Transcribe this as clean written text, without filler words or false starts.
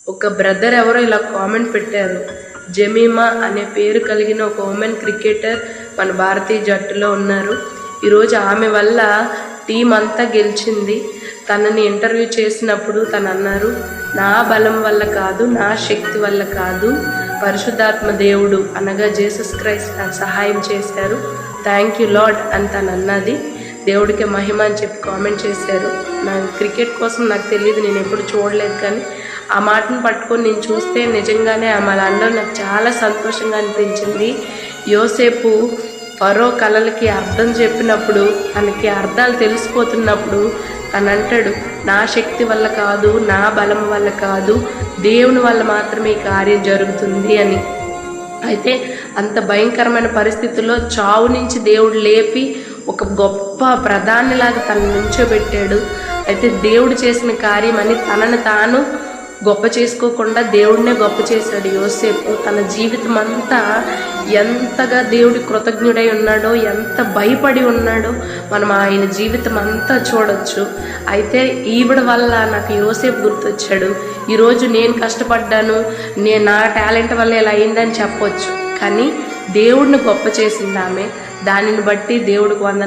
ఒక బ్రదర్ ఎవరో ఇలా కామెంట్ పెట్టారు, జమీమా అనే పేరు కలిగిన ఒక ఉమెన్ క్రికెటర్ మన భారతీయ జట్టులో ఉన్నారు. ఈరోజు ఆమె వల్ల టీం అంతా గెలిచింది. తనని ఇంటర్వ్యూ చేసినప్పుడు తను అన్నారు, నా బలం వల్ల కాదు, నా శక్తి వల్ల కాదు, పరిశుద్ధాత్మ దేవుడు అనగా జీసస్ క్రైస్ట్ నాకు సహాయం చేశారు, థ్యాంక్ యూ లార్డ్ అని తను అన్నది. దేవుడికి మహిమ అని చెప్పి కామెంట్ చేశారు. నా క్రికెట్ కోసం నాకు తెలియదు, నేను ఎప్పుడు చూడలేదు, కానీ ఆ మాటను పట్టుకొని నేను చూస్తే నిజంగానే ఆమె అలా అనడం నాకు చాలా సంతోషంగా అనిపించింది. యోసేపు ఫరో కళలకి అర్థం చెప్పినప్పుడు, తనకి అర్థాలు తెలిసిపోతున్నప్పుడు తను అంటాడు, నా శక్తి వల్ల కాదు, నా బలం వల్ల కాదు, దేవుని వల్ల మాత్రమే ఈ కార్యం జరుగుతుంది అని. అయితే అంత భయంకరమైన పరిస్థితుల్లో చావు నుంచి దేవుడు లేపి ఒక గొప్ప ప్రధానిలాగా తను నుంచోబెట్టాడు. అయితే దేవుడు చేసిన కార్యం అని తనను తాను గొప్ప చేసుకోకుండా దేవుడినే గొప్ప చేశాడు యోసేపు. తన జీవితం అంతా ఎంతగా దేవుడి కృతజ్ఞుడై ఉన్నాడో, ఎంత భయపడి ఉన్నాడో మనం ఆయన జీవితం అంతా చూడొచ్చు. అయితే ఈవిడ వల్ల నాకు యోసేపు గుర్తొచ్చాడు. ఈరోజు నేను కష్టపడ్డాను, నా టాలెంట్ వల్ల ఇలా అయిందని చెప్పొచ్చు, కానీ దేవుడిని గొప్ప చేసింది ఆమె. దానిని బట్టి దేవుడికి వందనాలు.